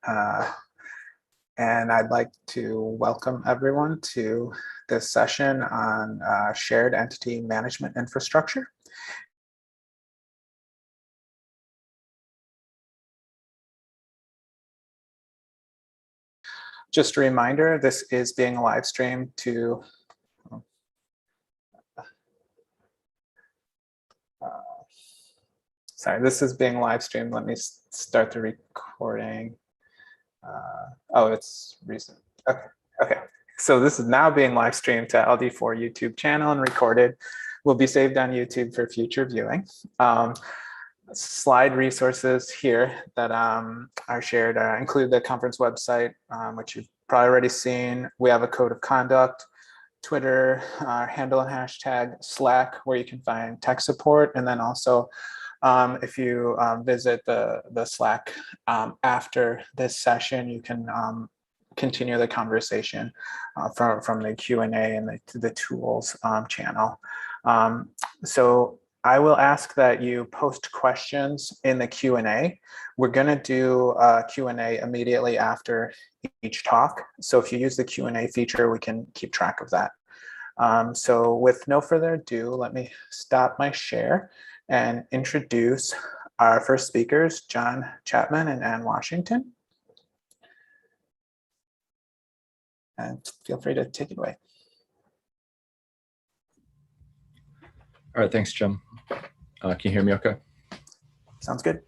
Uh, and I'd like to welcome everyone to this session on shared entity management infrastructure. Just a reminder, this is being live streamed to sorry, this is being live streamed. Let me start the recording. Oh, it's recent. Okay. So this is now being live streamed to LD4 YouTube channel and recorded. Will be saved on YouTube for future viewing. Slide resources here that are shared include the conference website, which you've probably already seen. We have a code of conduct, Twitter handle and hashtag, Slack, where you can find tech support, and then also if you visit the Slack after this session, you can continue the conversation from the Q&A and the tools channel. So I will ask that you post questions in the Q&A. We're going to do a Q&A immediately after each talk. So if you use the Q&A feature, we can keep track of that. So with no further ado, let me stop my share and introduce our first speakers, John Chapman and Ann Washington. And feel free to take it away. All right, thanks, Jim. Can you hear me okay? Sounds good.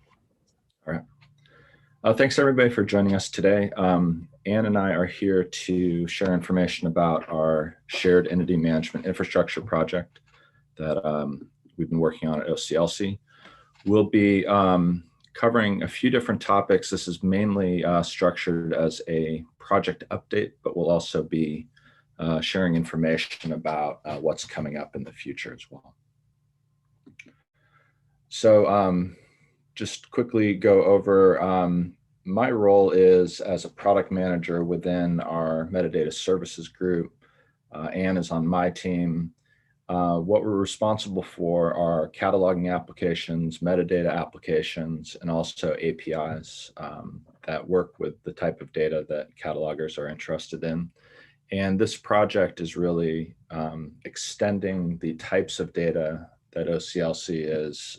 All right. Thanks everybody for joining us today. Ann and I are here to share information about our shared entity management infrastructure project that we've been working on at OCLC. We'll be covering a few different topics. This is mainly structured as a project update, but we'll also be sharing information about what's coming up in the future as well. So just quickly go over, my role is as a product manager within our metadata services group. Ann is on my team. What we're responsible for are cataloging applications, metadata applications, and also APIs that work with the type of data that catalogers are interested in. And this project is really extending the types of data that OCLC is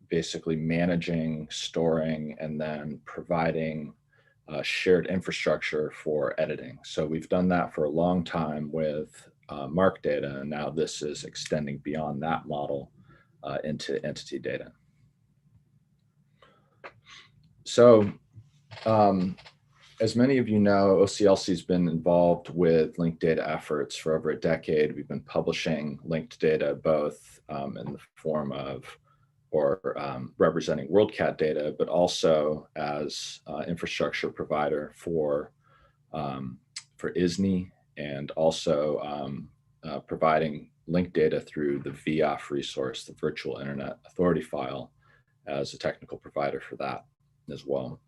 basically managing, storing, and then providing shared infrastructure for editing. So we've done that for a long time with MARC data, and now this is extending beyond that model into entity data. So as many of you know, OCLC has been involved with linked data efforts for over a decade. We've been publishing linked data both in the form of representing WorldCat data, but also as infrastructure provider for ISNI, and also providing linked data through the VIAF resource, the Virtual Internet Authority file, as a technical provider for that as well.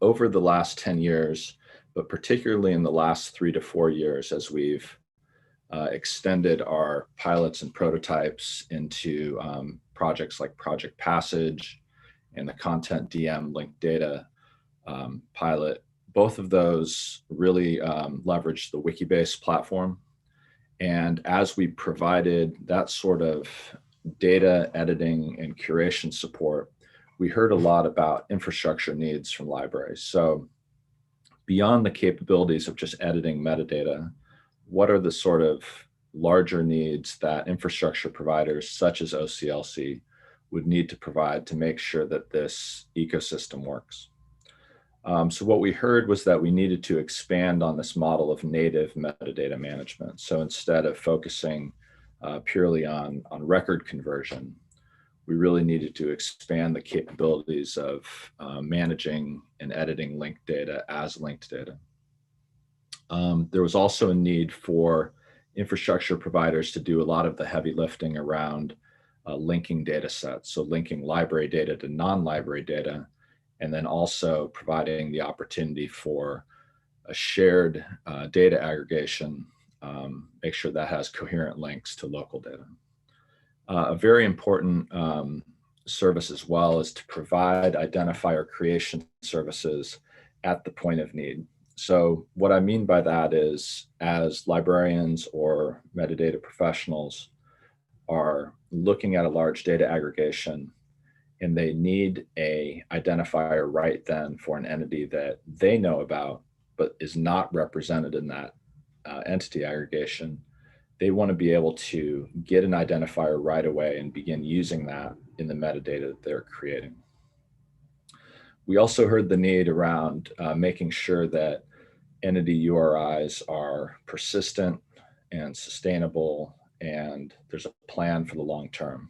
Over the last 10 years, but particularly in the last 3 to 4 years, as we've extended our pilots and prototypes into projects like Project Passage and the Content DM linked data pilot, both of those really leveraged the Wikibase platform. And as we provided that sort of data editing and curation support, we heard a lot about infrastructure needs from libraries. So beyond the capabilities of just editing metadata, what are the sort of larger needs that infrastructure providers such as OCLC would need to provide to make sure that this ecosystem works? So what we heard was that we needed to expand on this model of native metadata management. So instead of focusing purely on record conversion, we really needed to expand the capabilities of managing and editing linked data as linked data. There was also a need for infrastructure providers to do a lot of the heavy lifting around linking data sets. So linking library data to non-library data, and then also providing the opportunity for a shared data aggregation, make sure that has coherent links to local data. A very important service as well is to provide identifier creation services at the point of need. So what I mean by that is, as librarians or metadata professionals are looking at a large data aggregation and they need a identifier right then for an entity that they know about but is not represented in that entity aggregation, they want to be able to get an identifier right away and begin using that in the metadata that they're creating. We also heard the need around making sure that entity URIs are persistent and sustainable, and there's a plan for the long term.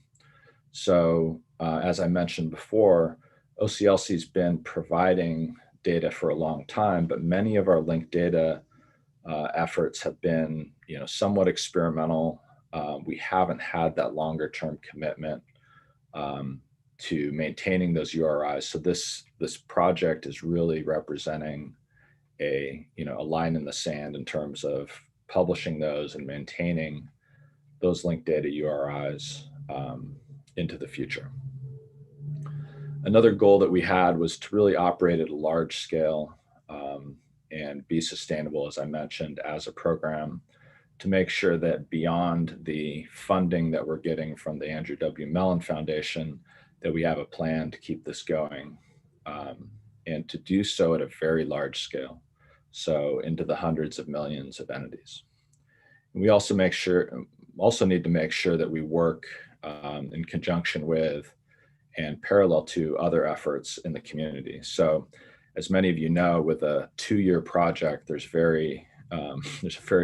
So as I mentioned before, OCLC has been providing data for a long time, but many of our linked data efforts have been, somewhat experimental. We haven't had that longer term commitment to maintaining those URIs. So this project is really representing a line in the sand in terms of publishing those and maintaining those linked data URIs into the future. Another goal that we had was to really operate at a large scale and be sustainable, as I mentioned, as a program, to make sure that beyond the funding that we're getting from the Andrew W. Mellon Foundation, that we have a plan to keep this going and to do so at a very large scale. So into the hundreds of millions of entities. And we also need to make sure that we work in conjunction with and parallel to other efforts in the community. So as many of you know, with a 2-year project, there's a very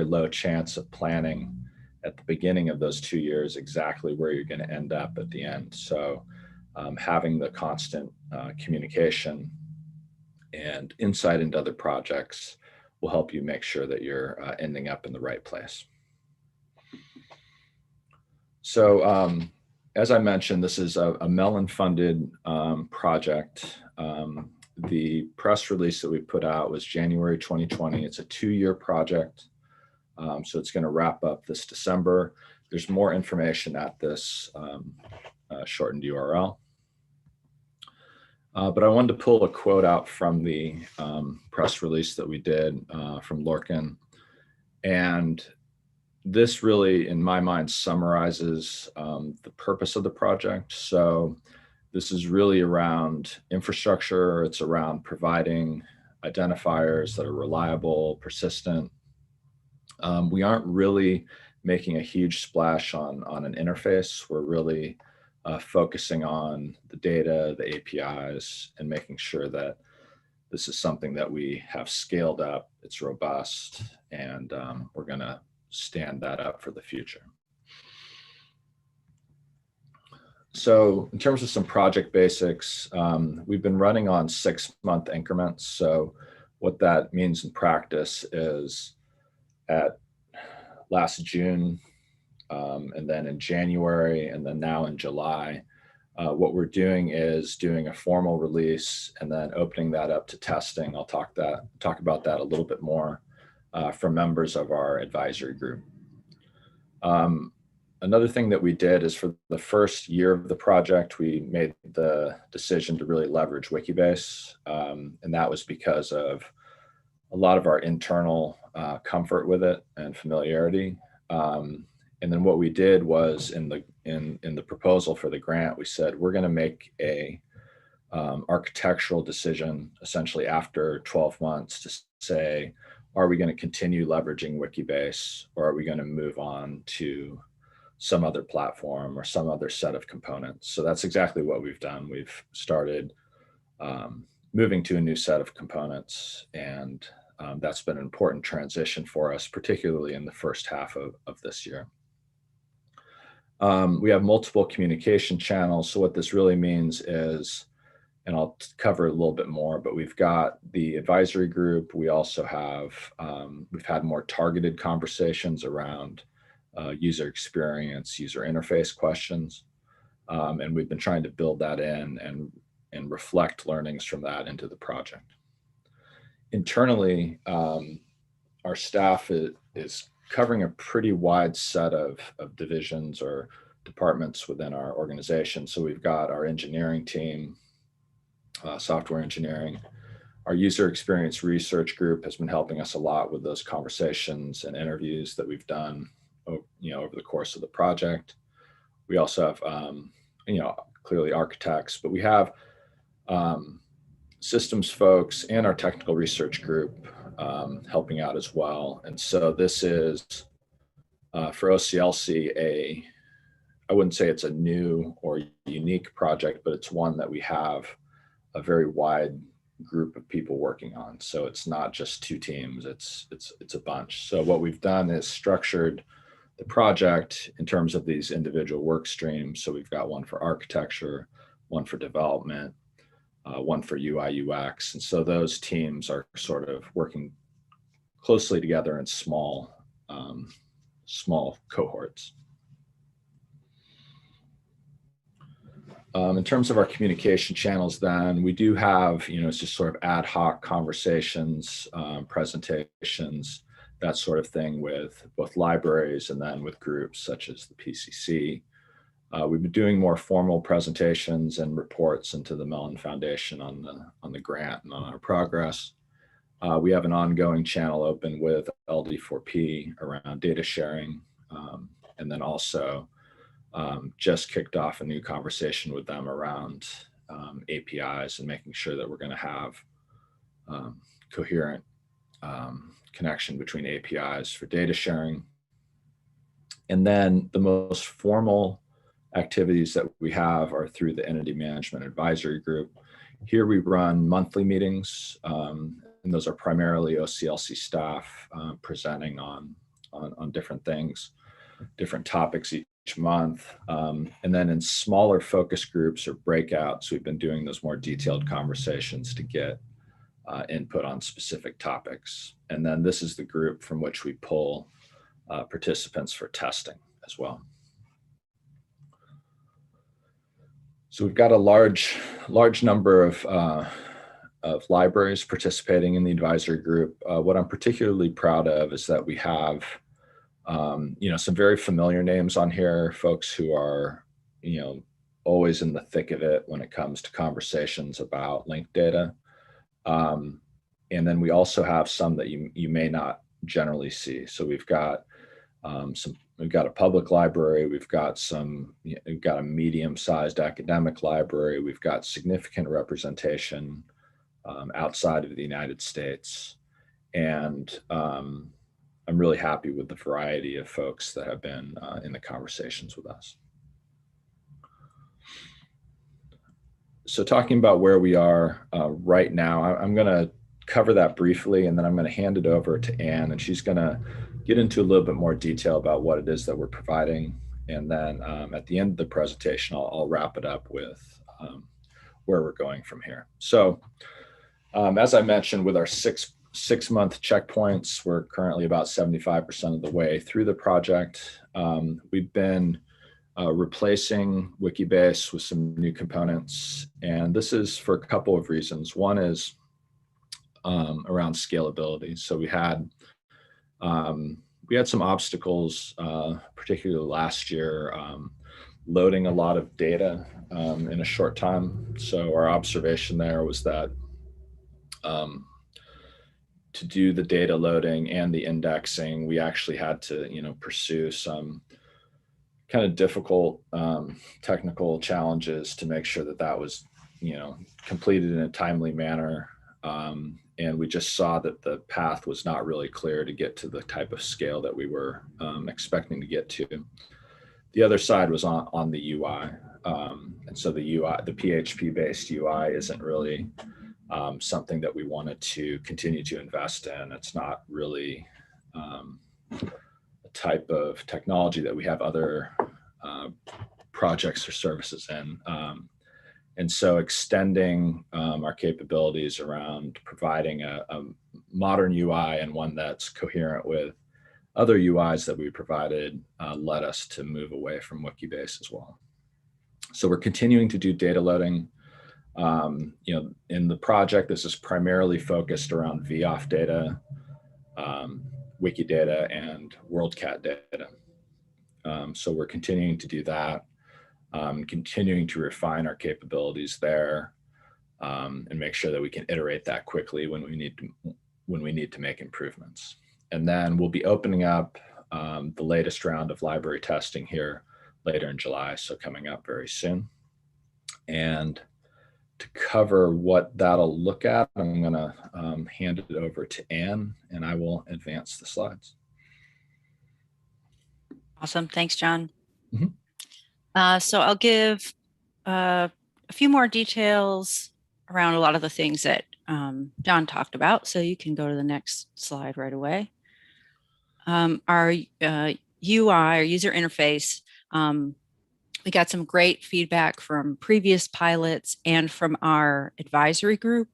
low chance of planning at the beginning of those 2 years exactly where you're going to end up at the end. So having the constant communication and insight into other projects will help you make sure that you're ending up in the right place. So as I mentioned, this is a Mellon-funded project. The press release that we put out was January 2020. It's a 2-year project. So it's going to wrap up this December. There's more information at this shortened URL. But I wanted to pull a quote out from the press release that we did from Lorcan. And this really, in my mind, summarizes the purpose of the project. So this is really around infrastructure. It's around providing identifiers that are reliable, persistent. We aren't really making a huge splash on an interface. We're really focusing on the data, the APIs, and making sure that this is something that we have scaled up, it's robust, and we're going to stand that up for the future. So in terms of some project basics, we've been running on 6-month increments. So what that means in practice is at last June, and then in January, and then now in July, what we're doing is doing a formal release and then opening that up to testing. I'll talk about that a little bit more from members of our advisory group. Another thing that we did is for the first year of the project, we made the decision to really leverage Wikibase. And that was because of a lot of our internal comfort with it and familiarity. And then what we did was in the proposal for the grant, we said, we're going to make a architectural decision essentially after 12 months to say, are we going to continue leveraging Wikibase, or are we going to move on to some other platform or some other set of components? So that's exactly what we've done. We've started moving to a new set of components, and that's been an important transition for us, particularly in the first half of this year. We have multiple communication channels. So what this really means is, and I'll cover a little bit more, but we've got the advisory group. We also have, we've had more targeted conversations around user experience, user interface questions. And we've been trying to build that in and reflect learnings from that into the project. Internally, our staff is covering a pretty wide set of divisions or departments within our organization. So we've got our engineering team, software engineering. Our user experience research group has been helping us a lot with those conversations and interviews that we've done, over the course of the project. We also have, clearly architects, but we have systems folks and our technical research group helping out as well. And so this is for OCLC I wouldn't say it's a new or unique project, but it's one that we have a very wide group of people working on. So it's not just two teams, it's a bunch. So what we've done is structured the project in terms of these individual work streams. So we've got one for architecture, one for development, one for UI UX. And so those teams are sort of working closely together in small cohorts. In terms of our communication channels, then we do have, it's just sort of ad hoc conversations, presentations, that sort of thing with both libraries and then with groups such as the PCC. We've been doing more formal presentations and reports into the Mellon Foundation on the grant and on our progress. We have an ongoing channel open with LD4P around data sharing, and then also just kicked off a new conversation with them around APIs and making sure that we're going to have coherent connection between APIs for data sharing. And then the most formal activities that we have are through the Entity Management Advisory Group. Here we run monthly meetings, and those are primarily OCLC staff presenting on different things, different topics each month. And then in smaller focus groups or breakouts, we've been doing those more detailed conversations to get input on specific topics. And then this is the group from which we pull participants for testing as well. So we've got a large number of libraries participating in the advisory group. What I'm particularly proud of is that we have some very familiar names on here, folks who are, always in the thick of it when it comes to conversations about linked data. And then we also have some that you may not generally see. So we've got we've got a public library, we've got a medium-sized academic library, we've got significant representation outside of the United States. And I'm really happy with the variety of folks that have been in the conversations with us. So talking about where we are right now, I'm going to cover that briefly, and then I'm going to hand it over to Anne, and she's going to get into a little bit more detail about what it is that we're providing. And then at the end of the presentation, I'll wrap it up with where we're going from here. So as I mentioned, with our six-month checkpoints, we're currently about 75% of the way through the project. We've been replacing Wikibase with some new components, and this is for a couple of reasons. One is around scalability. So we had some obstacles, particularly last year, loading a lot of data in a short time. So our observation there was that to do the data loading and the indexing, we actually had to, pursue some kind of difficult technical challenges to make sure that that was, completed in a timely manner. And we just saw that the path was not really clear to get to the type of scale that we were expecting to get to. The other side was on the UI. And so the PHP-based UI isn't really something that we wanted to continue to invest in. It's not really a type of technology that we have other projects or services in. And so extending our capabilities around providing a modern UI and one that's coherent with other UIs that we provided led us to move away from Wikibase as well. So we're continuing to do data loading. In the project, this is primarily focused around VOF data, Wikidata, and WorldCat data. So we're continuing to do that, continuing to refine our capabilities there, and make sure that we can iterate that quickly when we need to make improvements. And then we'll be opening up the latest round of library testing here later in July, so coming up very soon. And to cover what that'll look at, I'm going to hand it over to Anne, and I will advance the slides. Awesome. Thanks, John. So I'll give a few more details around a lot of the things that John talked about. So you can go to the next slide right away. Our UI, or user interface, we got some great feedback from previous pilots and from our advisory group,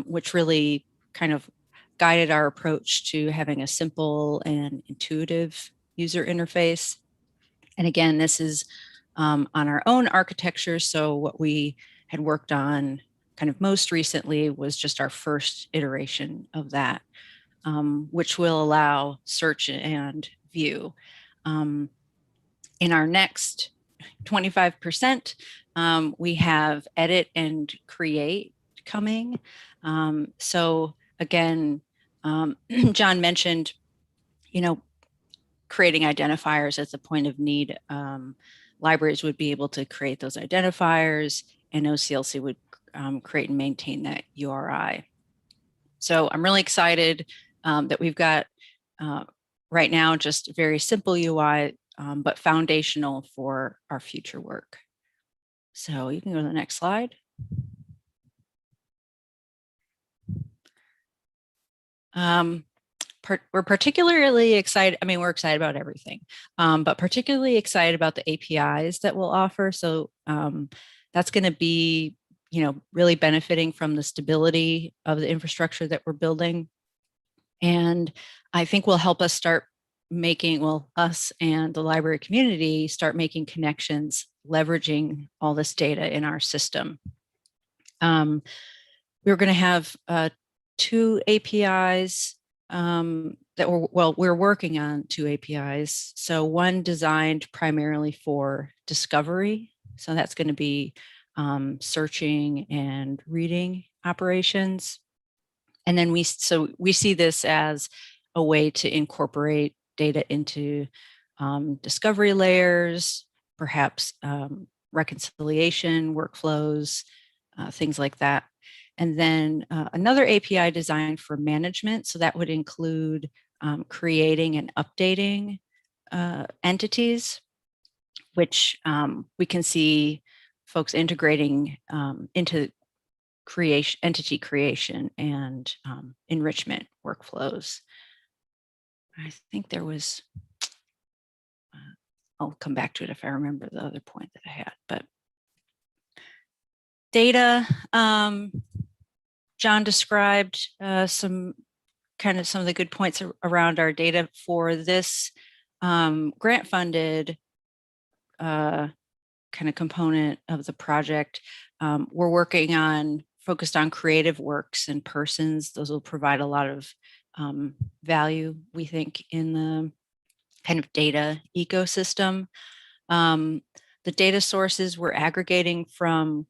which really kind of guided our approach to having a simple and intuitive user interface. And again, this is on our own architecture. So what we had worked on kind of most recently was just our first iteration of that, which will allow search and view. In our next 25%, we have edit and create coming. So again, John mentioned, creating identifiers as a point of need. Libraries would be able to create those identifiers, and OCLC would create and maintain that URI. So I'm really excited that we've got right now just a very simple UI, but foundational for our future work. So you can go to the next slide. We're particularly excited. I mean, we're excited about everything, but particularly excited about the APIs that we'll offer. So that's going to be, really benefiting from the stability of the infrastructure that we're building. And I think will help us start making, us and the library community start making connections, leveraging all this data in our system. We're going to have 2 APIs that we're working on 2 APIs. So one designed primarily for discovery. So that's going to be searching and reading operations. And then we see this as a way to incorporate data into discovery layers, perhaps reconciliation workflows, things like that. And then another API designed for management. So that would include creating and updating entities, which we can see folks integrating into entity creation and enrichment workflows. I think there was, I'll come back to it if I remember the other point that I had, but data, John described some of the good points around our data for this grant funded kind of component of the project. We're working on focused on creative works and persons. Those will provide a lot of value, we think, in the kind of data ecosystem. The data sources we're aggregating from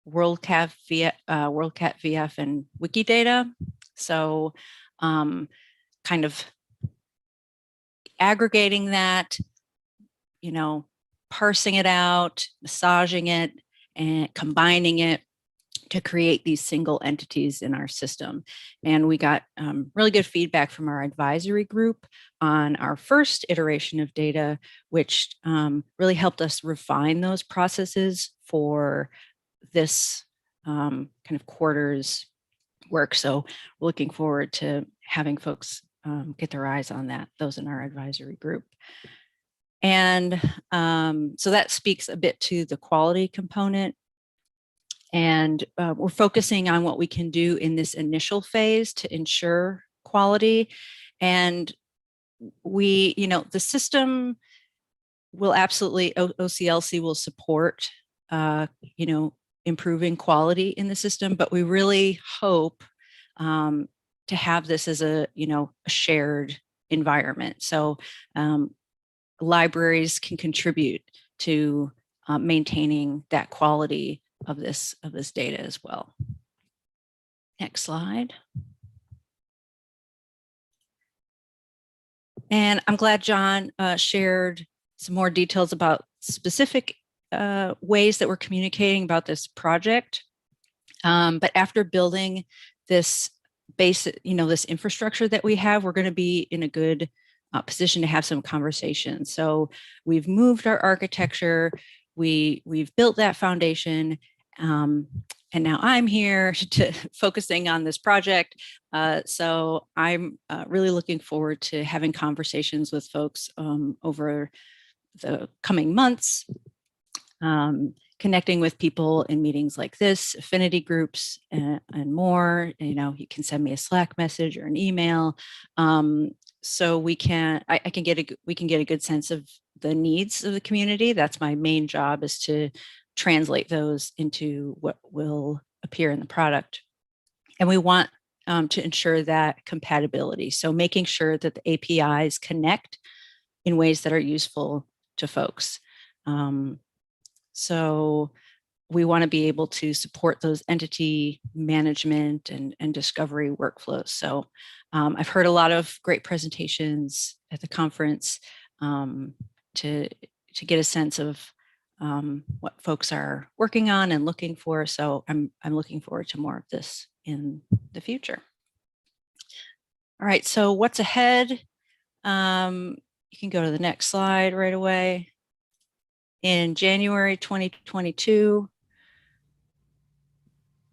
WorldCat VF and Wikidata. So kind of aggregating that, parsing it out, massaging it, and combining it to create these single entities in our system. And we got really good feedback from our advisory group on our first iteration of data, which really helped us refine those processes for this kind of quarter's work. So we're looking forward to having folks get their eyes on that, those in our advisory group. And so that speaks a bit to the quality component. And we're focusing on what we can do in this initial phase to ensure quality. And we, the system will absolutely, OCLC will support, improving quality in the system, but we really hope to have this as a shared environment. So libraries can contribute to maintaining that quality of this data as well. Next slide. And I'm glad John shared some more details about specific ways that we're communicating about this project. But after building this basic, this infrastructure that we have, we're going to be in a good position to have some conversations. So we've moved our architecture, we've built that foundation, and now I'm here to focusing on this project. So I'm really looking forward to having conversations with folks over the coming months, connecting with people in meetings like this, affinity groups, and more. You can send me a Slack message or an email, so we can get a good sense of the needs of the community. That's my main job, is to translate those into what will appear in the product. And we want to ensure that compatibility. So making sure that the APIs connect in ways that are useful to folks. So we want to be able to support those entity management and discovery workflows. So I've heard a lot of great presentations at the conference to get a sense of what folks are working on and looking for. So I'm looking forward to more of this in the future. All right, so what's ahead? You can go to the next slide right away. In January 2022,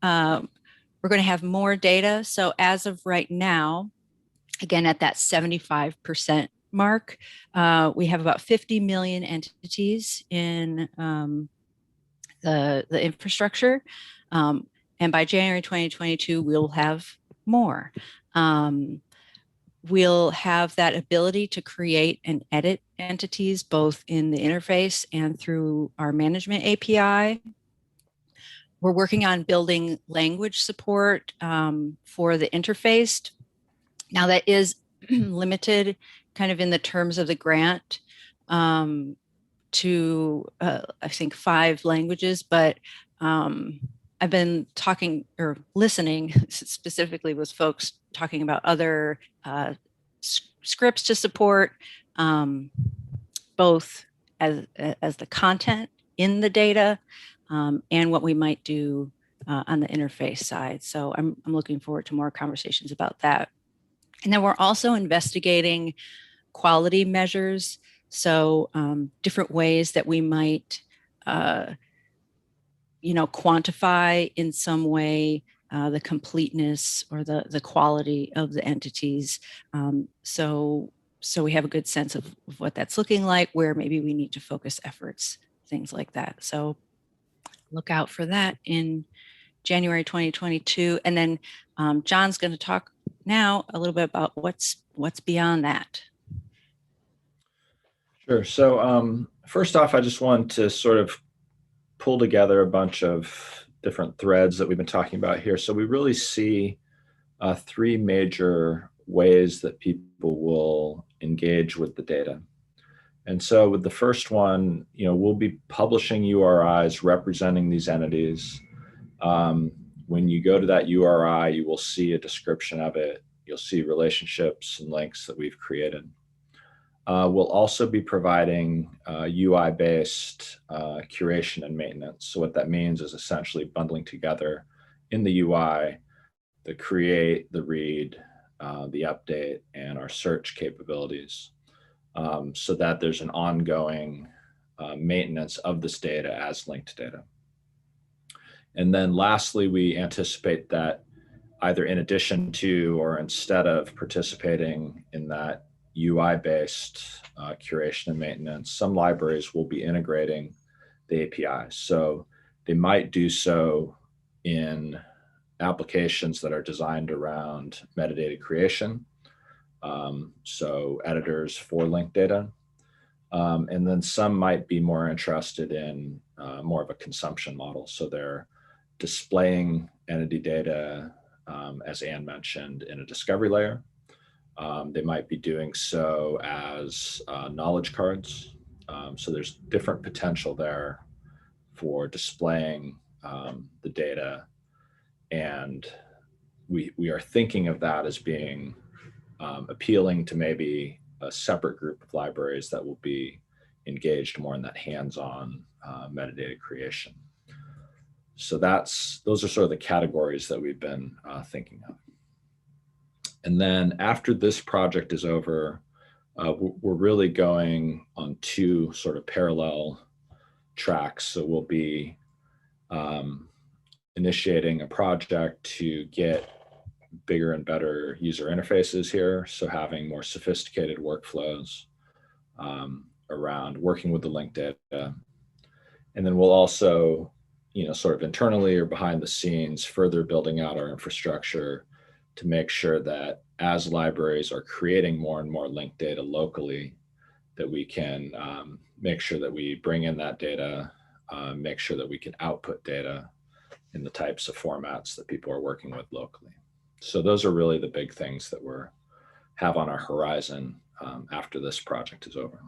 we're going to have more data. So as of right now, again, at that 75% mark, we have about 50 million entities in the infrastructure. And by January 2022, we'll have more. We'll have that ability to create and edit entities both in the interface and through our management API. We're working on building language support for the interface. Now that is limited kind of in the terms of the grant to, I think, 5 languages, but I've been talking or listening specifically with folks talking about other scripts to support both as the content in the data and what we might do on the interface side. So I'm looking forward to more conversations about that. And then we're also investigating quality measures. So different ways that we might quantify in some way the completeness or the quality of the entities. So we have a good sense of what that's looking like, where maybe we need to focus efforts, things like that. So look out for that in January 2022. And then John's going to talk now a little bit about what's beyond that. Sure. So first off, I just wanted to sort of pull together a bunch of different threads that we've been talking about here. So we really see 3 major ways that people will engage with the data. And so with the first one, we'll be publishing URIs representing these entities. When you go to that URI, you will see a description of it. You'll see relationships and links that we've created. We'll also be providing UI-based curation and maintenance. So what that means is essentially bundling together in the UI the create, the read, the update, and our search capabilities, so that there's an ongoing maintenance of this data as linked data. And then lastly, we anticipate that either in addition to or instead of participating in that UI-based curation and maintenance, some libraries will be integrating the APIs. So they might do so in applications that are designed around metadata creation, so editors for linked data. And then some might be more interested in more of a consumption model. So they're displaying entity data, as Anne mentioned, in a discovery layer. They might be doing so as knowledge cards. So there's different potential there for displaying the data. And we are thinking of that as being appealing to maybe a separate group of libraries that will be engaged more in that hands-on metadata creation. So those are sort of the categories that we've been thinking of. And then after this project is over, we're really going on two sort of parallel tracks. So we'll be initiating a project to get bigger and better user interfaces here. So having more sophisticated workflows around working with the linked data. And then we'll also, sort of internally or behind the scenes, further building out our infrastructure to make sure that as libraries are creating more and more linked data locally, that we can make sure that we bring in that data, make sure that we can output data in the types of formats that people are working with locally. So those are really the big things that we have on our horizon after this project is over.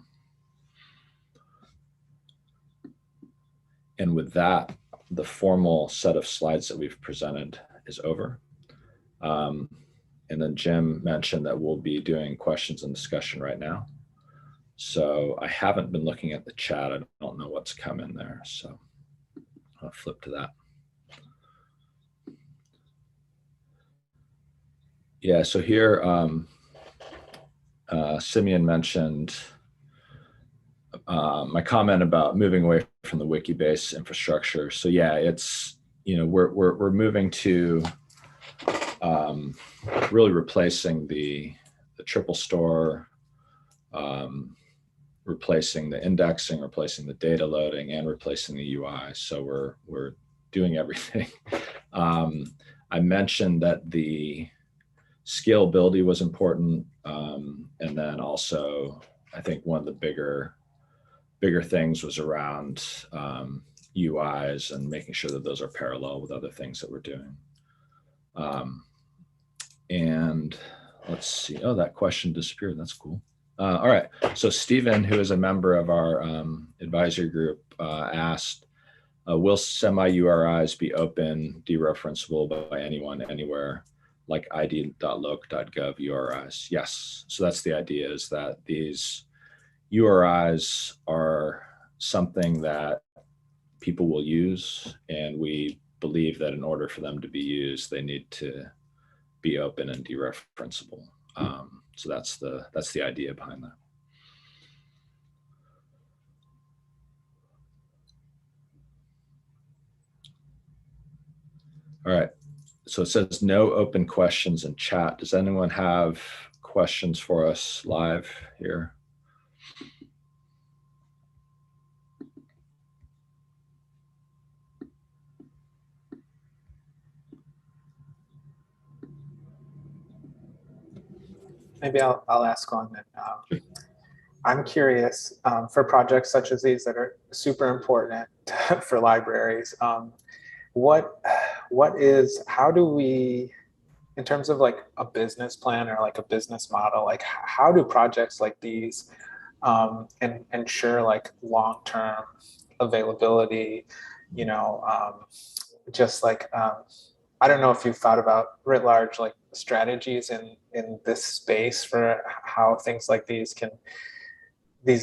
And with that, the formal set of slides that we've presented is over. And then Jim mentioned that we'll be doing questions and discussion right now. So I haven't been looking at the chat. I don't know what's come in there. So I'll flip to that. Yeah, so here, Simeon mentioned my comment about moving away from the Wikibase infrastructure. So yeah, it's, we're moving to really replacing the triple store, replacing the indexing, replacing the data loading, and replacing the UI. So we're doing everything. I mentioned that the scalability was important, and then also I think one of the bigger things was around UIs and making sure that those are parallel with other things that we're doing. And let's see. Oh, that question disappeared. That's cool. All right. So Stephen, who is a member of our advisory group, asked, will semi-URIs be open, dereferenceable by anyone, anywhere, like id.loc.gov URIs? Yes. So that's the idea, is that these URIs are something that people will use, and we believe that in order for them to be used, they need to be open and dereferenceable. So that's the idea behind that. All right. So it says no open questions in chat. Does anyone have questions for us live here? Maybe I'll ask one. I'm curious, for projects such as these that are super important for libraries, how do we, in terms of like a business plan or like a business model, like how do projects like these ensure like long-term availability, just like, I don't know if you've thought about writ large like strategies in this space for how things like these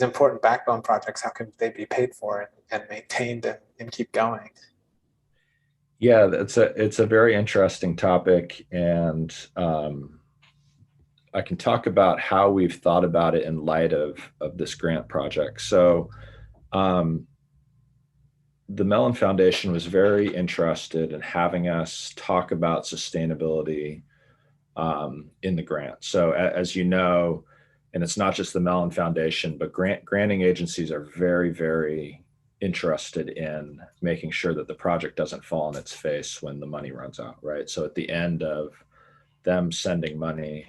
important backbone projects, how can they be paid for and maintained and keep going? Yeah, it's a very interesting topic, and I can talk about how we've thought about it in light of this grant project. So the Mellon Foundation was very interested in having us talk about sustainability in the grant. So as you know, and it's not just the Mellon Foundation, but granting agencies are very, very interested in making sure that the project doesn't fall on its face when the money runs out, right? So at the end of them sending money,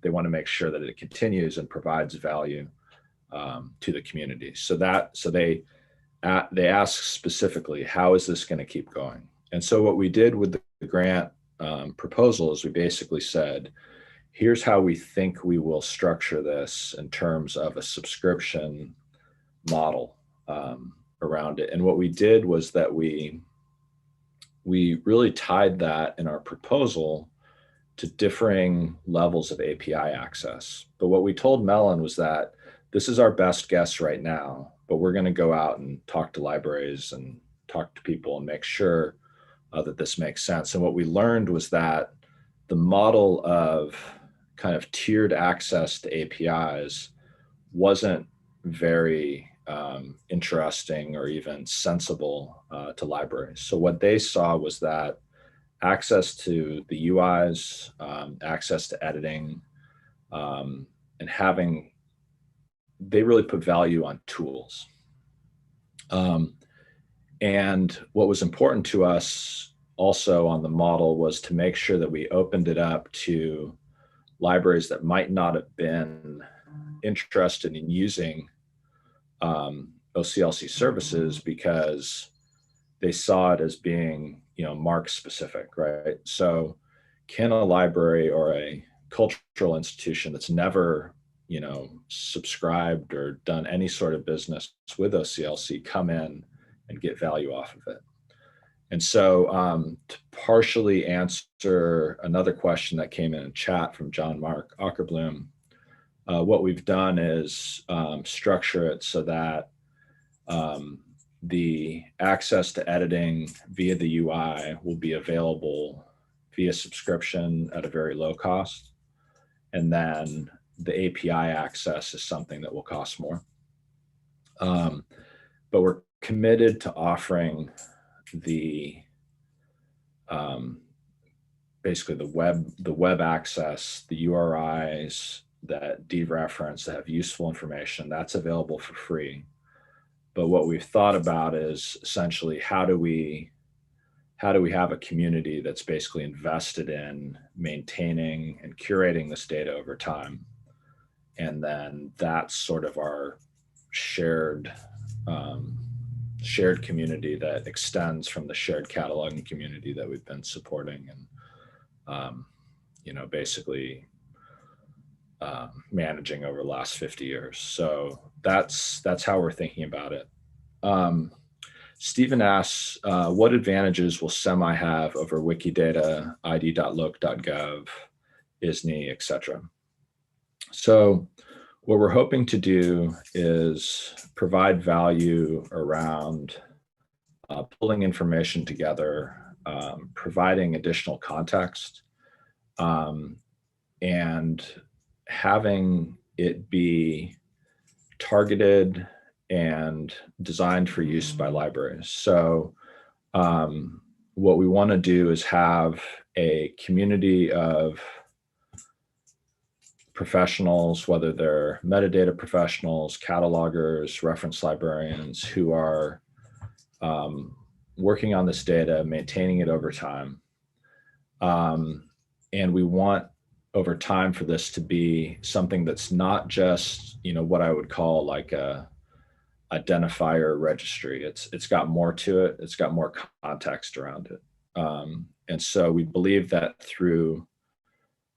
they want to make sure that it continues and provides value to the community. So they ask specifically, how is this going to keep going? And so what we did with the grant proposal is we basically said, here's how we think we will structure this in terms of a subscription model around it. And what we did was that we really tied that in our proposal to differing levels of API access. But what we told Mellon was that this is our best guess right now, but we're going to go out and talk to libraries and talk to people and make sure that this makes sense. And what we learned was that the model of kind of tiered access to APIs wasn't very interesting or even sensible to libraries. So what they saw was that access to the UIs, access to editing, and they really put value on tools. And what was important to us also on the model was to make sure that we opened it up to libraries that might not have been interested in using OCLC services because they saw it as being, mark specific, right? So can a library or a cultural institution that's never, subscribed or done any sort of business with OCLC come in and get value off of it? And so to partially answer another question that came in chat from John Mark Ackerblum, what we've done is structure it so that the access to editing via the UI will be available via subscription at a very low cost. And then the API access is something that will cost more. But we're committed to offering basically the web access, the URIs that dereference, that have useful information, that's available for free. But what we've thought about is essentially how do we have a community that's basically invested in maintaining and curating this data over time. And then that's sort of our shared community that extends from the shared cataloging community that we've been supporting and, basically managing over the last 50 years. So that's how we're thinking about it. Stephen asks, what advantages will Semi have over Wikidata, id.loc.gov, ISNI, et cetera? So what we're hoping to do is provide value around pulling information together, providing additional context, and having it be targeted and designed for use by libraries. So what we want to do is have a community of professionals, whether they're metadata professionals, catalogers, reference librarians, who are working on this data, maintaining it over time. And we want over time for this to be something that's not just, what I would call like a identifier registry. It's got more to it. It's got more context around it. And so we believe that through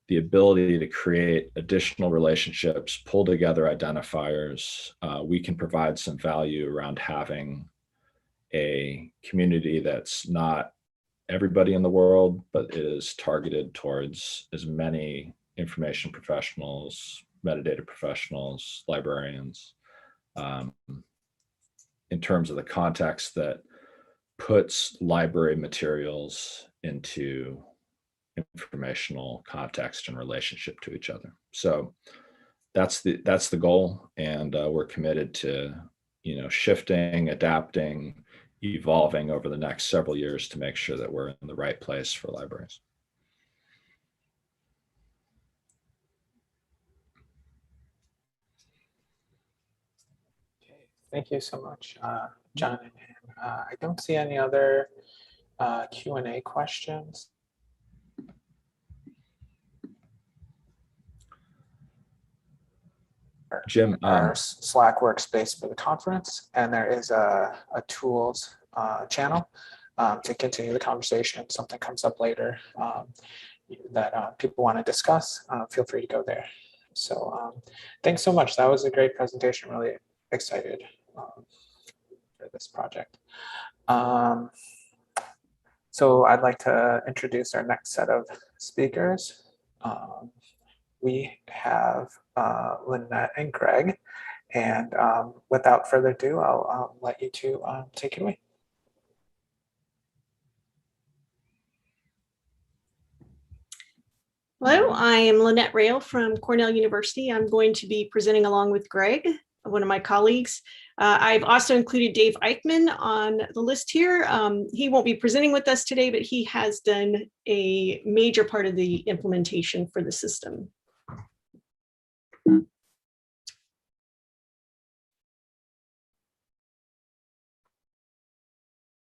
the ability to create additional relationships, pull together identifiers, we can provide some value around having a community that's not everybody in the world, but is targeted towards as many information professionals, metadata professionals, librarians, in terms of the context that puts library materials into informational context and relationship to each other. So that's the goal, and we're committed to shifting, adapting, evolving over the next several years to make sure that we're in the right place for libraries. Okay, thank you so much, John and Ann. I don't see any other Q&A questions. Jim, our Slack workspace for the conference, and there is a tools channel to continue the conversation if something comes up later. that people want to discuss, feel free to go there. So thanks so much. That was a great presentation. Really excited for this project. So I'd like to introduce our next set of speakers. We have Lynette and Greg. And without further ado, I'll let you two take it away. Hello, I am Lynette Rayle from Cornell University. I'm going to be presenting along with Greg, one of my colleagues. I've also included Dave Eichmann on the list here. He won't be presenting with us today, but he has done a major part of the implementation for the system.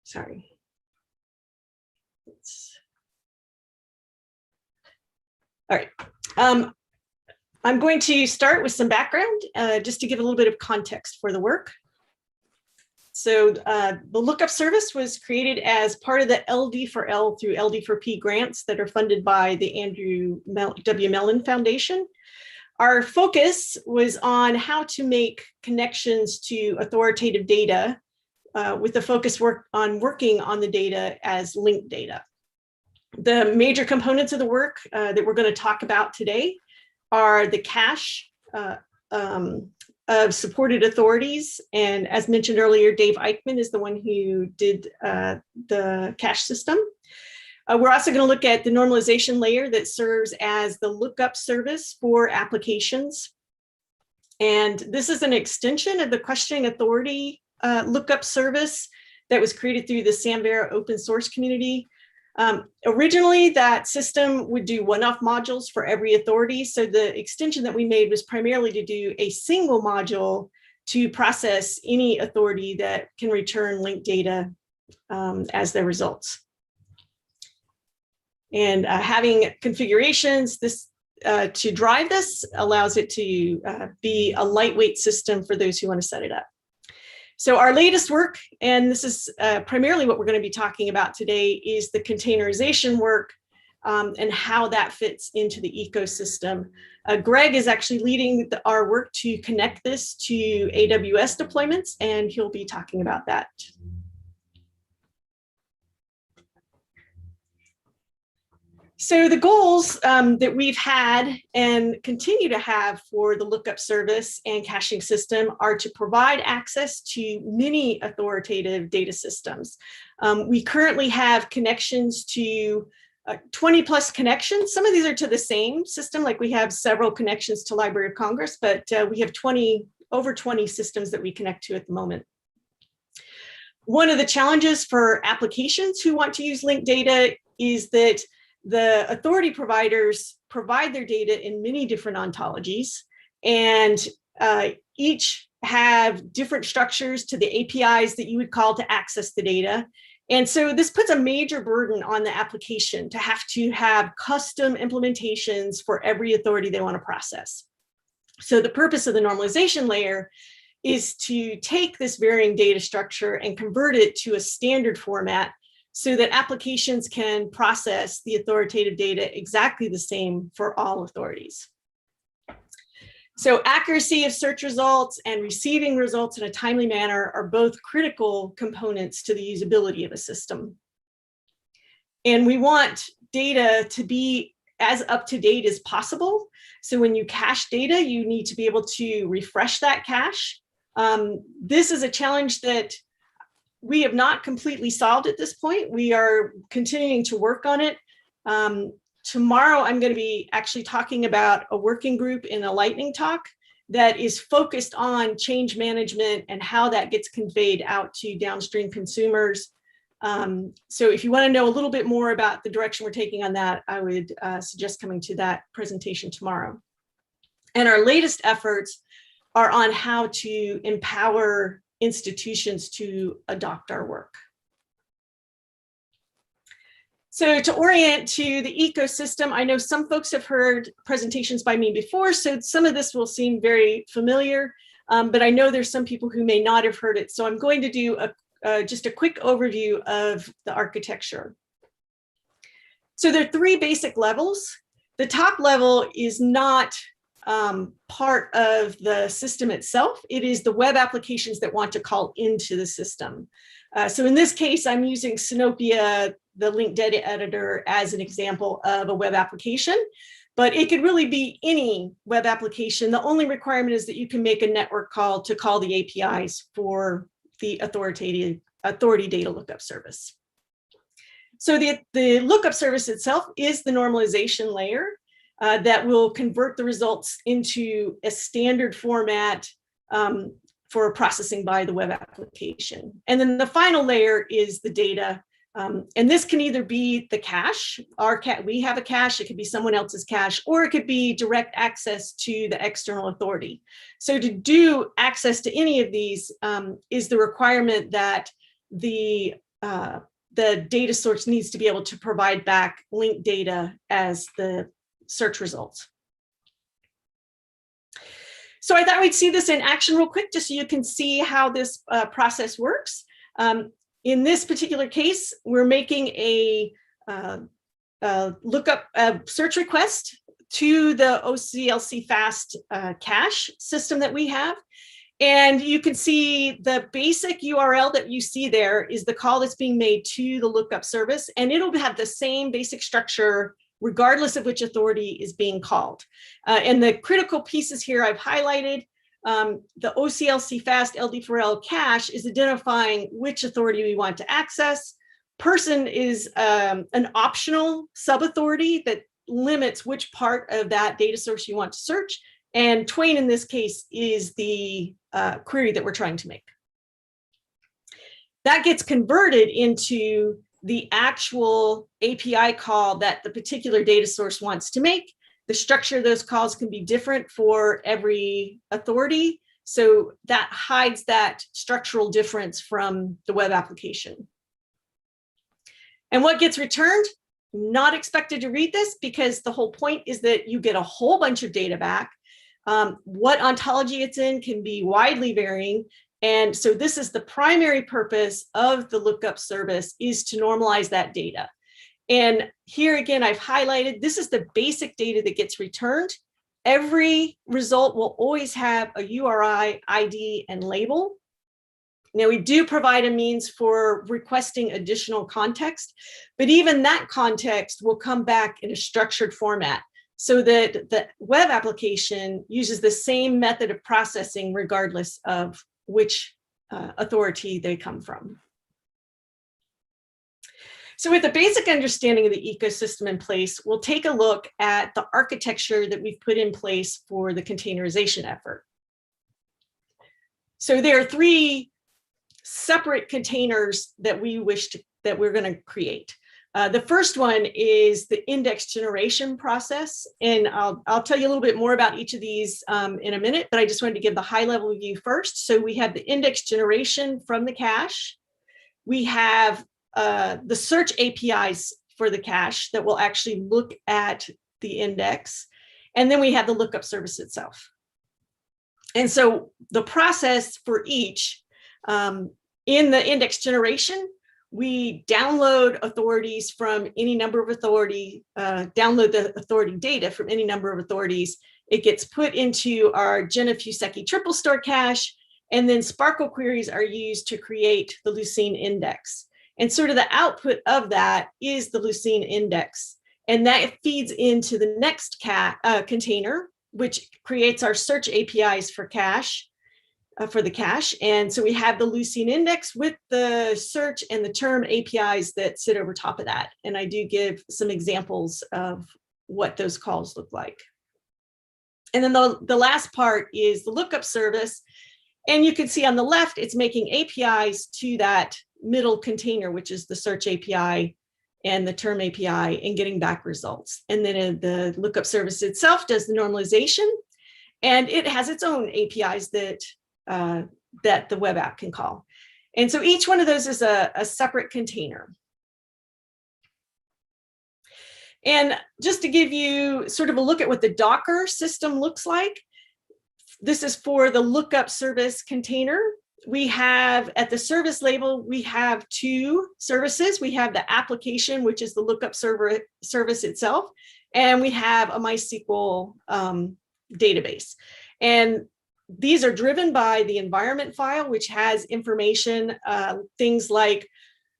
Sorry. All right. I'm going to start with some background just to give a little bit of context for the work. So the Lookup service was created as part of the LD4L through LD4P grants that are funded by the Andrew W. Mellon Foundation. Our focus was on how to make connections to authoritative data with the focus on working on the data as linked data. The major components of the work that we're going to talk about today are the cache of supported authorities. And as mentioned earlier, Dave Eichmann is the one who did the cache system. We're also going to look at the normalization layer that serves as the lookup service for applications. And this is an extension of the questioning authority lookup service that was created through the Samvera open source community. Originally, that system would do one-off modules for every authority. So the extension that we made was primarily to do a single module to process any authority that can return linked data as their results. And having configurations to drive this allows it to be a lightweight system for those who want to set it up. So our latest work, and this is primarily what we're going to be talking about today, is the containerization work and how that fits into the ecosystem. Greg is actually leading our work to connect this to AWS deployments, and he'll be talking about that. So the goals that we've had and continue to have for the lookup service and caching system are to provide access to many authoritative data systems. We currently have connections to 20 plus connections. Some of these are to the same system, like we have several connections to Library of Congress, but we have over 20 systems that we connect to at the moment. One of the challenges for applications who want to use linked data is that the authority providers provide their data in many different ontologies, and each have different structures to the APIs that you would call to access the data. And so this puts a major burden on the application to have custom implementations for every authority they want to process. So the purpose of the normalization layer is to take this varying data structure and convert it to a standard format so that applications can process the authoritative data exactly the same for all authorities. So accuracy of search results and receiving results in a timely manner are both critical components to the usability of a system. And we want data to be as up to date as possible. So when you cache data, you need to be able to refresh that cache. This is a challenge that we have not completely solved at this point. We are continuing to work on it. Tomorrow, I'm going to be actually talking about a working group in a lightning talk that is focused on change management and how that gets conveyed out to downstream consumers. So if you want to know a little bit more about the direction we're taking on that, I would suggest coming to that presentation tomorrow. And our latest efforts are on how to empower institutions to adopt our work. So to orient to the ecosystem, I know some folks have heard presentations by me before, so some of this will seem very familiar, but I know there's some people who may not have heard it. So I'm going to do just a quick overview of the architecture. So there are three basic levels. The top level is not part of the system itself. It is the web applications that want to call into the system. So in this case, I'm using Sinopia, the linked data editor, as an example of a web application, but it could really be any web application. The only requirement is that you can make a network call to call the APIs for the authority data lookup service. So the lookup service itself is the normalization layer that will convert the results into a standard format for processing by the web application. And then the final layer is the data. And this can either be the cache, we have a cache, it could be someone else's cache, or it could be direct access to the external authority. So to do access to any of these is the requirement that the data source needs to be able to provide back linked data as the search results. So I thought we'd see this in action real quick, just so you can see how this process works. In this particular case, we're making a lookup search request to the OCLC fast cache system that we have. And you can see the basic URL that you see there is the call that's being made to the lookup service, and it'll have the same basic structure regardless of which authority is being called. And the critical pieces here I've highlighted. The OCLC fast LD4L cache is identifying which authority we want to access. Person is an optional sub-authority that limits which part of that data source you want to search. And Twain in this case is the query that we're trying to make. That gets converted into the actual API call that the particular data source wants to make. The structure of those calls can be different for every authority. So that hides that structural difference from the web application. And what gets returned? Not expected to read this, because the whole point is that you get a whole bunch of data back. What ontology it's in can be widely varying. And so this is the primary purpose of the lookup service, is to normalize that data. And here again, I've highlighted, this is the basic data that gets returned. Every result will always have a URI, ID, and label. Now, we do provide a means for requesting additional context, but even that context will come back in a structured format, so that the web application uses the same method of processing regardless of which authority they come from. So with a basic understanding of the ecosystem in place, we'll take a look at the architecture that we've put in place for the containerization effort. So there are three separate containers that we're going to create. The first one is the index generation process, and I'll tell you a little bit more about each of these in a minute, but I just wanted to give the high level view first. So we have the index generation from the cache. We have the search APIs for the cache that will actually look at the index, and then we have the lookup service itself. And so the process for each, in the index generation, we download authorities from any number of authority, download the authority data from any number of authorities. It gets put into our Jenna Fusecki triple store cache, and then Sparkle queries are used to create the Lucene index. And sort of the output of that is the Lucene index. And that feeds into the next container, which creates our search APIs for cache. For the cache. And so we have the Lucene index with the search and the term APIs that sit over top of that. And I do give some examples of what those calls look like. And then the last part is the lookup service. And you can see on the left, it's making APIs to that middle container, which is the search API and the term API, and getting back results. And then the lookup service itself does the normalization, and it has its own APIs that the web app can call. And so each one of those is a separate container. And just to give you sort of a look at what the Docker system looks like, this is for the lookup service container. we have at the service label, we have two services. We have the application, which is the lookup service itself, and we have a MySQL database. And these are driven by the environment file, which has information, things like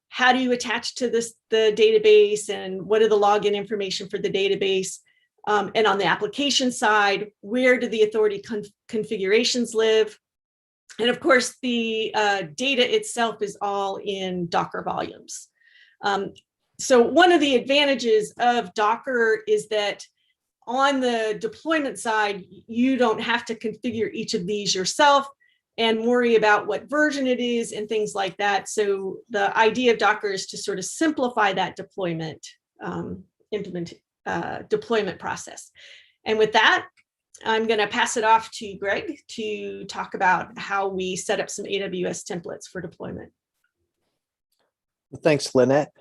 how do you attach to the database and what are the login information for the database. And on the application side, where do the authority configurations live? And of course, the data itself is all in Docker volumes. So one of the advantages of Docker is that on the deployment side, you don't have to configure each of these yourself and worry about what version it is and things like that. So the idea of Docker is to sort of simplify that deployment deployment process. And with that, I'm going to pass it off to Greg to talk about how we set up some AWS templates for deployment. Thanks, Lynette.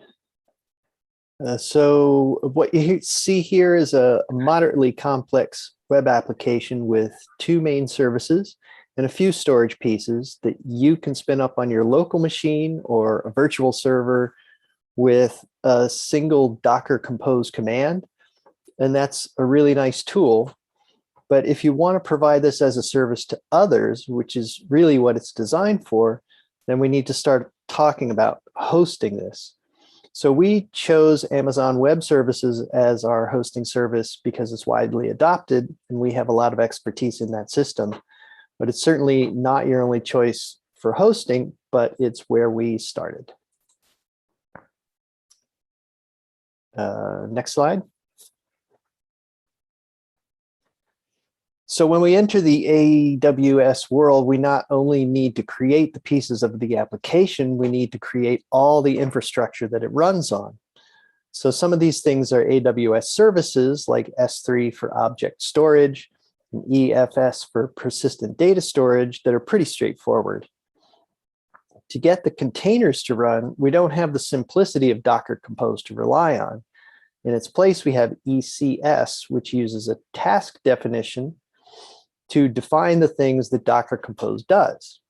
So what you see here is a moderately complex web application with two main services and a few storage pieces that you can spin up on your local machine or a virtual server with a single Docker compose command. And that's a really nice tool. But if you want to provide this as a service to others, which is really what it's designed for, then we need to start talking about hosting this. So we chose Amazon Web Services as our hosting service because it's widely adopted and we have a lot of expertise in that system. But it's certainly not your only choice for hosting, but it's where we started. Next slide. So when we enter the AWS world, we not only need to create the pieces of the application, we need to create all the infrastructure that it runs on. So some of these things are AWS services like S3 for object storage and EFS for persistent data storage that are pretty straightforward. To get the containers to run, we don't have the simplicity of Docker Compose to rely on. In its place, we have ECS, which uses a task definition to define the things that Docker Compose does,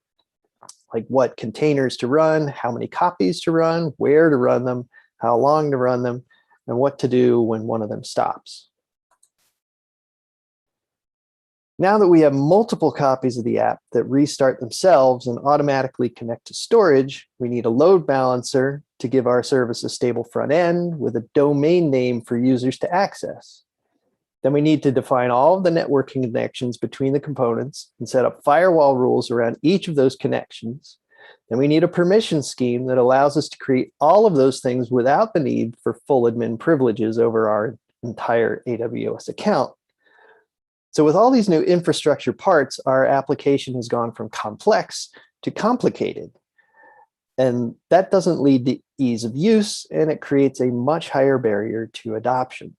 like what containers to run, how many copies to run, where to run them, how long to run them, and what to do when one of them stops. Now that we have multiple copies of the app that restart themselves and automatically connect to storage, we need a load balancer to give our service a stable front end with a domain name for users to access. Then we need to define all of the networking connections between the components and set up firewall rules around each of those connections. Then we need a permission scheme that allows us to create all of those things without the need for full admin privileges over our entire AWS account. So with all these new infrastructure parts, our application has gone from complex to complicated. And that doesn't lead to ease of use, and it creates a much higher barrier to adoption.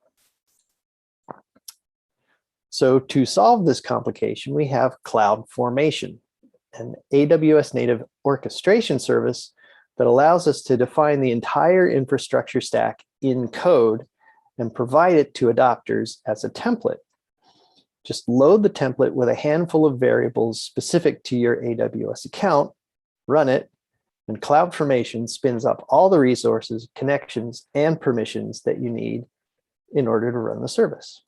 So to solve this complication, we have CloudFormation, an AWS native orchestration service that allows us to define the entire infrastructure stack in code and provide it to adopters as a template. Just load the template with a handful of variables specific to your AWS account, run it, and CloudFormation spins up all the resources, connections, and permissions that you need in order to run the service.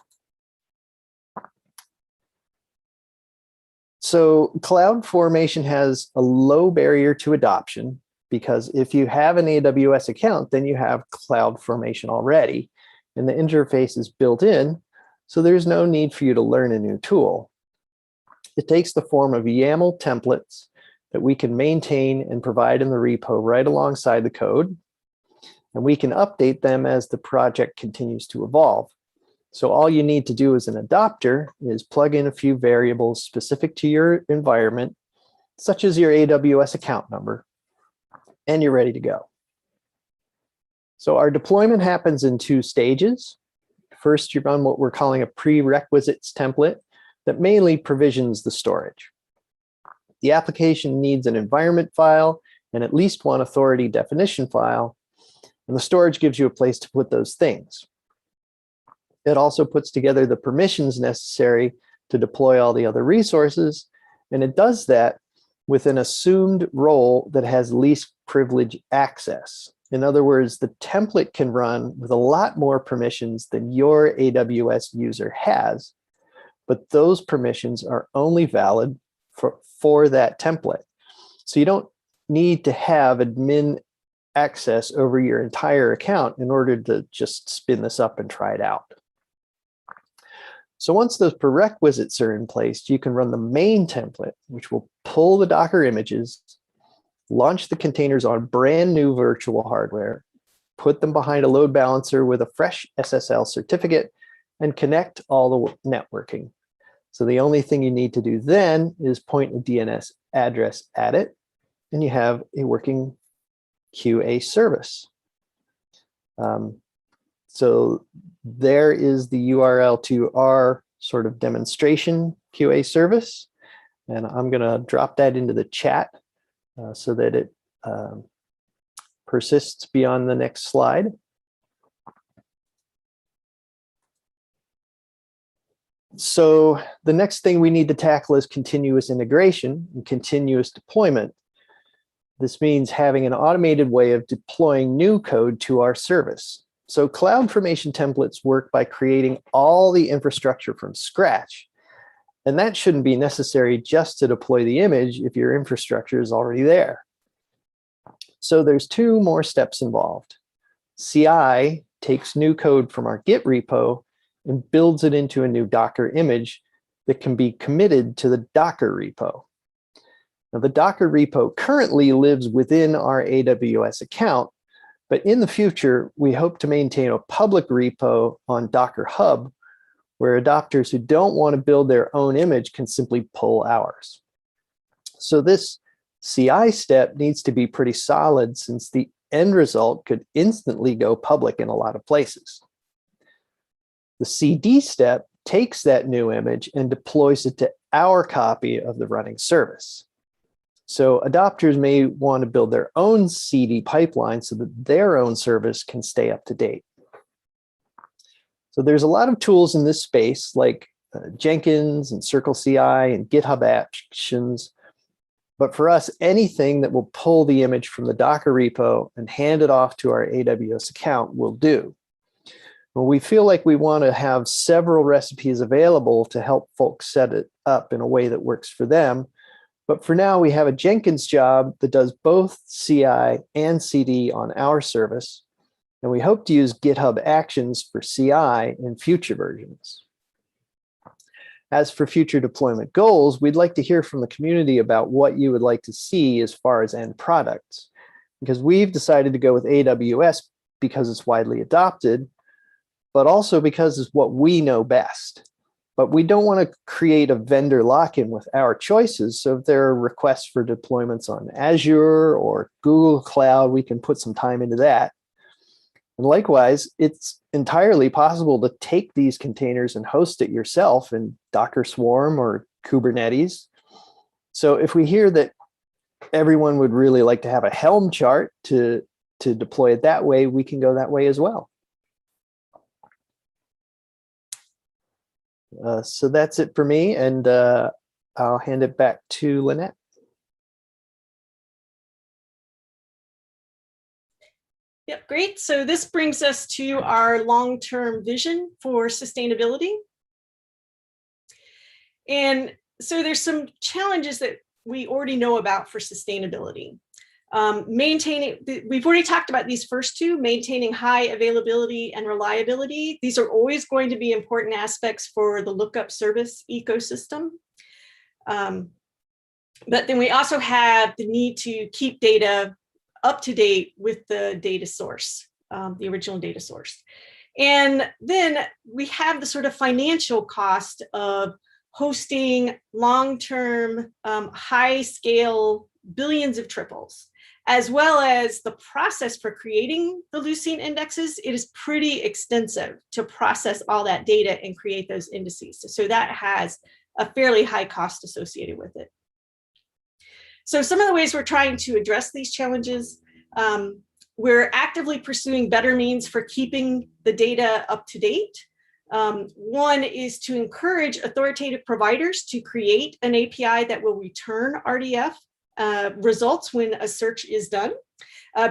So CloudFormation has a low barrier to adoption because if you have an AWS account, then you have CloudFormation already, and the interface is built in, so there's no need for you to learn a new tool. It takes the form of YAML templates that we can maintain and provide in the repo right alongside the code, and we can update them as the project continues to evolve. So all you need to do as an adopter is plug in a few variables specific to your environment, such as your AWS account number, and you're ready to go. So our deployment happens in two stages. First, you run what we're calling a prerequisites template that mainly provisions the storage. The application needs an environment file and at least one authority definition file, and the storage gives you a place to put those things. It also puts together the permissions necessary to deploy all the other resources, and it does that with an assumed role that has least privilege access. In other words, the template can run with a lot more permissions than your AWS user has, but those permissions are only valid for that template. So you don't need to have admin access over your entire account in order to just spin this up and try it out. So once those prerequisites are in place, you can run the main template, which will pull the Docker images, launch the containers on brand new virtual hardware, put them behind a load balancer with a fresh SSL certificate, and connect all the networking. So the only thing you need to do then is point a DNS address at it, and you have a working QA service. So there is the URL to our sort of demonstration QA service. And I'm going to drop that into the chat so that it persists beyond the next slide. So the next thing we need to tackle is continuous integration and continuous deployment. This means having an automated way of deploying new code to our service. So CloudFormation templates work by creating all the infrastructure from scratch. And that shouldn't be necessary just to deploy the image if your infrastructure is already there. So there's two more steps involved. CI takes new code from our Git repo and builds it into a new Docker image that can be committed to the Docker repo. Now, the Docker repo currently lives within our AWS account, but in the future, we hope to maintain a public repo on Docker Hub, where adopters who don't want to build their own image can simply pull ours. So this CI step needs to be pretty solid, since the end result could instantly go public in a lot of places. The CD step takes that new image and deploys it to our copy of the running service. So adopters may want to build their own CD pipeline so that their own service can stay up to date. So there's a lot of tools in this space, like Jenkins and CircleCI and GitHub Actions. But for us, anything that will pull the image from the Docker repo and hand it off to our AWS account will do. Well, we feel like we want to have several recipes available to help folks set it up in a way that works for them. But for now, we have a Jenkins job that does both CI and CD on our service. And we hope to use GitHub Actions for CI in future versions. As for future deployment goals, we'd like to hear from the community about what you would like to see as far as end products. Because we've decided to go with AWS because it's widely adopted, but also because it's what we know best. But we don't want to create a vendor lock-in with our choices. So if there are requests for deployments on Azure or Google Cloud, we can put some time into that. And likewise, it's entirely possible to take these containers and host it yourself in Docker Swarm or Kubernetes. So if we hear that everyone would really like to have a Helm chart to deploy it that way, we can go that way as well. So that's it for me, and I'll hand it back to Lynette. Yep, great. So this brings us to our long-term vision for sustainability. And so there's some challenges that we already know about for sustainability. We've already talked about these first two, maintaining high availability and reliability. These are always going to be important aspects for the Lookup service ecosystem. But then we also have the need to keep data up to date with the data source, the original data source. And then we have the sort of financial cost of hosting long-term, high-scale billions of triples, as well as the process for creating the leucine indexes. It is pretty extensive to process all that data and create those indices. So that has a fairly high cost associated with it. So some of the ways we're trying to address these challenges, we're actively pursuing better means for keeping the data up to date. One is to encourage authoritative providers to create an API that will return RDF results when a search is done.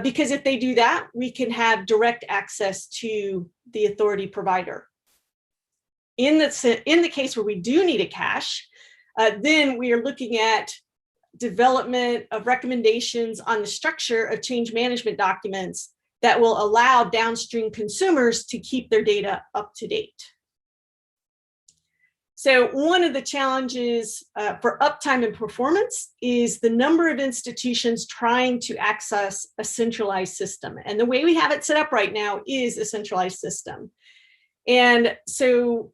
Because if they do that, we can have direct access to the authority provider. In the case where we do need a cache, then we are looking at development of recommendations on the structure of change management documents that will allow downstream consumers to keep their data up to date. So one of the challenges for uptime and performance is the number of institutions trying to access a centralized system. And the way we have it set up right now is a centralized system. And so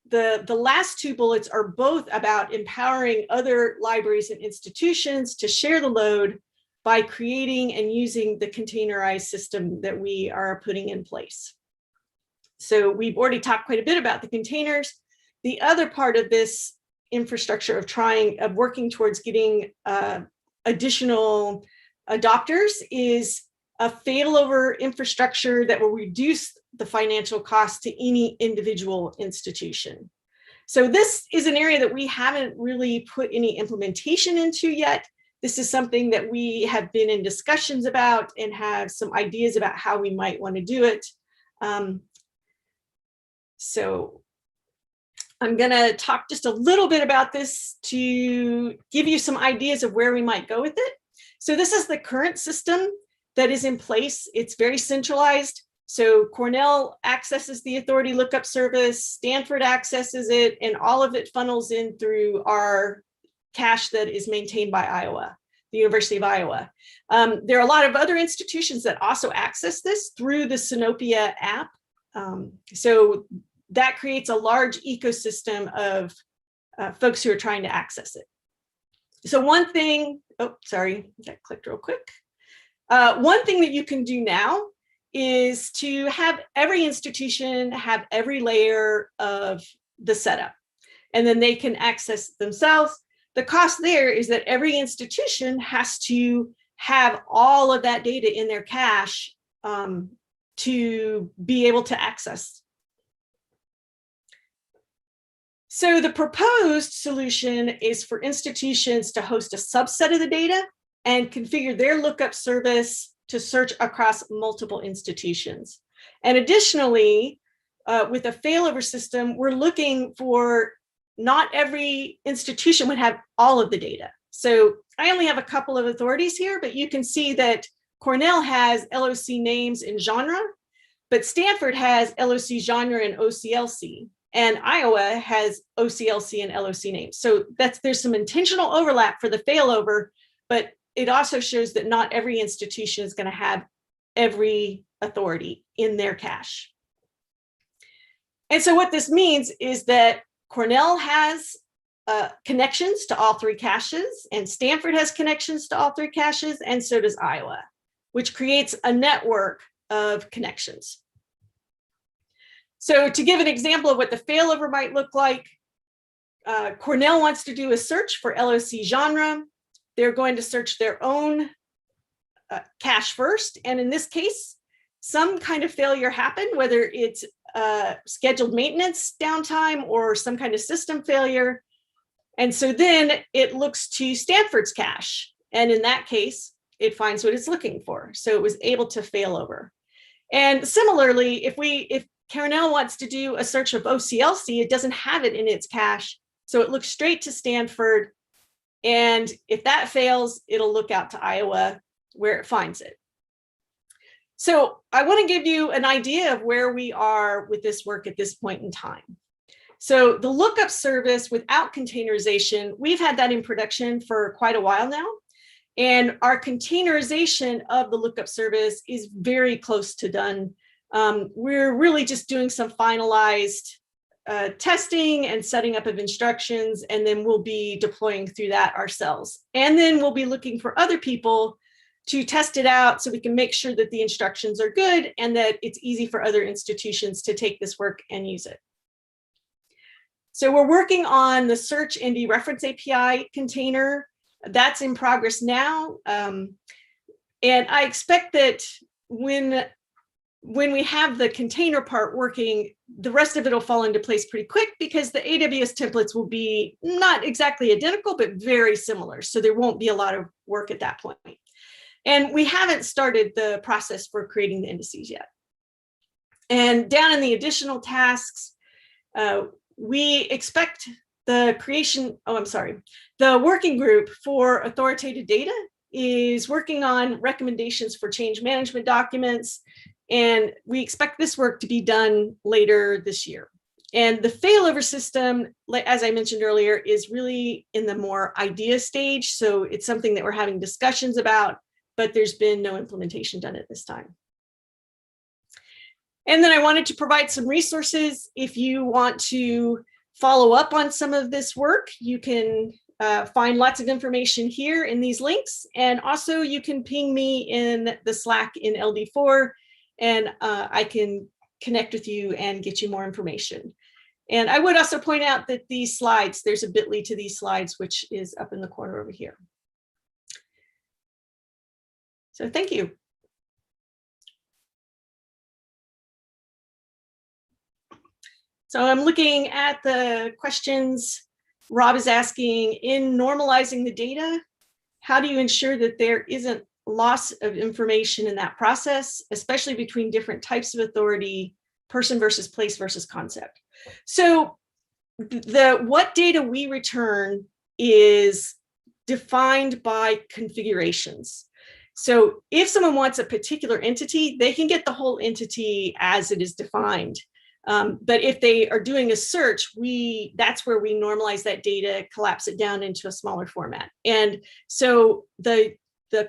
the last two bullets are both about empowering other libraries and institutions to share the load by creating and using the containerized system that we are putting in place. So we've already talked quite a bit about the containers. The other part of this infrastructure of working towards getting additional adopters is a failover infrastructure that will reduce the financial cost to any individual institution. So this is an area that we haven't really put any implementation into yet. This is something that we have been in discussions about and have some ideas about how we might want to do it. So I'm going to talk just a little bit about this to give you some ideas of where we might go with it. So this is the current system that is in place. It's very centralized. So Cornell accesses the Authority Lookup service, Stanford accesses it, and all of it funnels in through our cache that is maintained by Iowa, the University of Iowa. There are a lot of other institutions that also access this through the Sinopia app. So that creates a large ecosystem of folks who are trying to access it. So one thing, oh, sorry, that clicked real quick. One thing that you can do now is to have every institution have every layer of the setup, and then they can access themselves. The cost there is that every institution has to have all of that data in their cache to be able to access. So the proposed solution is for institutions to host a subset of the data and configure their lookup service to search across multiple institutions. And additionally, with a failover system, we're looking for not every institution would have all of the data. So I only have a couple of authorities here, but you can see that Cornell has LOC names and genre, but Stanford has LOC genre and OCLC, and Iowa has OCLC and LOC names. So there's some intentional overlap for the failover, but it also shows that not every institution is going to have every authority in their cache. And so what this means is that Cornell has connections to all three caches, and Stanford has connections to all three caches, and so does Iowa, which creates a network of connections. So to give an example of what the failover might look like, Cornell wants to do a search for LOC genre. They're going to search their own cache first. And in this case, some kind of failure happened, whether it's scheduled maintenance downtime or some kind of system failure. And so then it looks to Stanford's cache. And in that case, it finds what it's looking for. So it was able to fail over. And similarly, if Cornell wants to do a search of OCLC, it doesn't have it in its cache. So it looks straight to Stanford. And if that fails, it'll look out to Iowa where it finds it. So I want to give you an idea of where we are with this work at this point in time. So the lookup service without containerization, we've had that in production for quite a while now. And our containerization of the lookup service is very close to done. We're really just doing some finalized testing and setting up of instructions, and then we'll be deploying through that ourselves. And then we'll be looking for other people to test it out so we can make sure that the instructions are good and that it's easy for other institutions to take this work and use it. So we're working on the search and dereference API container. That's in progress now. And I expect that when when we have the container part working, the rest of it will fall into place pretty quick because the AWS templates will be not exactly identical, but very similar. So there won't be a lot of work at that point. And we haven't started the process for creating the indices yet. And down in the additional tasks, we expect the creation, the working group for authoritative data is working on recommendations for change management documents. And we expect this work to be done later this year. And the failover system, as I mentioned earlier, is really in the more idea stage. So it's something that we're having discussions about, but there's been no implementation done at this time. And then I wanted to provide some resources. If you want to follow up on some of this work, you can find lots of information here in these links. And also you can ping me in the Slack in LD4 and I can connect with you and get you more information. And I would also point out that these slides, there's a bit.ly to these slides, which is up in the corner over here. So thank you. So I'm looking at the questions Rob is asking. In normalizing the data, how do you ensure that there isn't loss of information in that process, especially between different types of authority, person versus place versus concept? So what data we return is defined by configurations. So if someone wants a particular entity, they can get the whole entity as it is defined. But if they are doing a search, that's where we normalize that data, collapse it down into a smaller format. And so the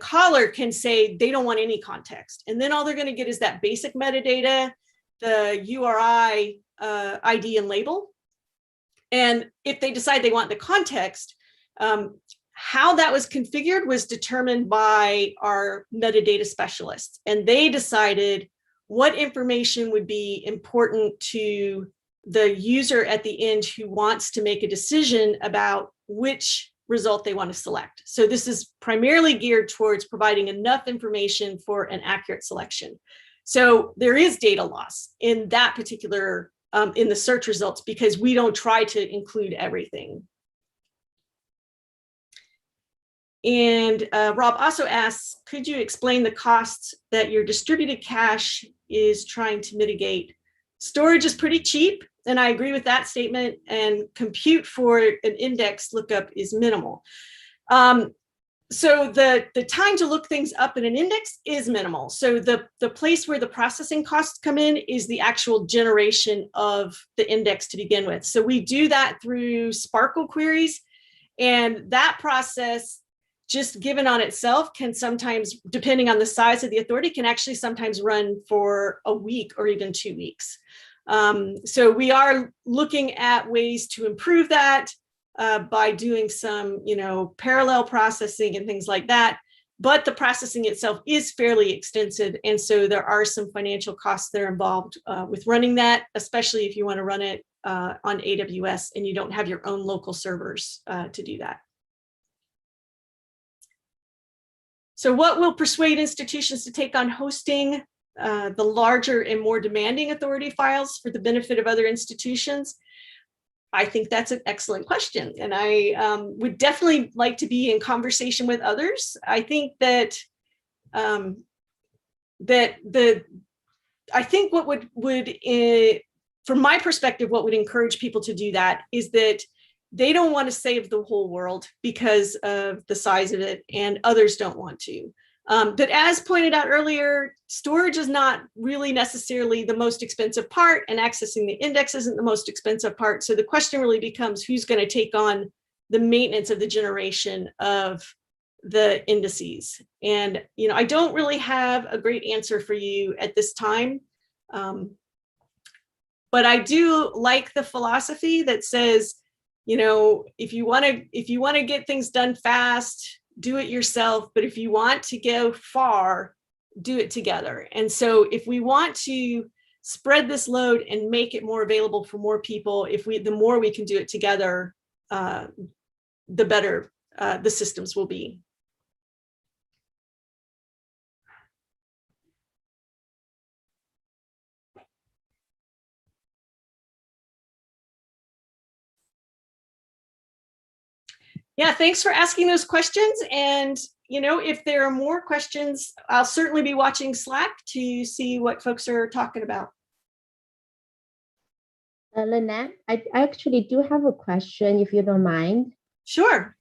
caller can say they don't want any context. And then all they're going to get is that basic metadata, the URI, ID, and label. And if they decide they want the context, how that was configured was determined by our metadata specialists. And they decided what information would be important to the user at the end who wants to make a decision about which result they want to select. So this is primarily geared towards providing enough information for an accurate selection. So there is data loss in that particular, in the search results, because we don't try to include everything. And Rob also asks, could you explain the costs that your distributed cache is trying to mitigate? Storage is pretty cheap, and I agree with that statement, and compute for an index lookup is minimal. So the time to look things up in an index is minimal. So the place where the processing costs come in is the actual generation of the index to begin with. So we do that through Sparkle queries, and that process, just given on itself, can sometimes, depending on the size of the authority, can actually sometimes run for a week or even 2 weeks. So we are looking at ways to improve that by doing some, parallel processing and things like that. But the processing itself is fairly extensive. And so there are some financial costs that are involved with running that, especially if you want to run it on AWS and you don't have your own local servers to do that. So what will persuade institutions to take on hosting the larger and more demanding authority files for the benefit of other institutions? I think that's an excellent question. And I would definitely like to be in conversation with others. I think that I think what would from my perspective, what would encourage people to do that is that they don't want to save the whole world because of the size of it, and others don't want to. But as pointed out earlier, storage is not really necessarily the most expensive part, and accessing the index isn't the most expensive part. So the question really becomes who's going to take on the maintenance of the generation of the indices. And I don't really have a great answer for you at this time. But I do like the philosophy that says, if you want to get things done fast, do it yourself. But if you want to go far, do it together. And so if we want to spread this load and make it more available for more people, the more we can do it together, the better the systems will be. Yeah, thanks for asking those questions. And, if there are more questions, I'll certainly be watching Slack to see what folks are talking about. Lynette, I actually do have a question, if you don't mind. Sure.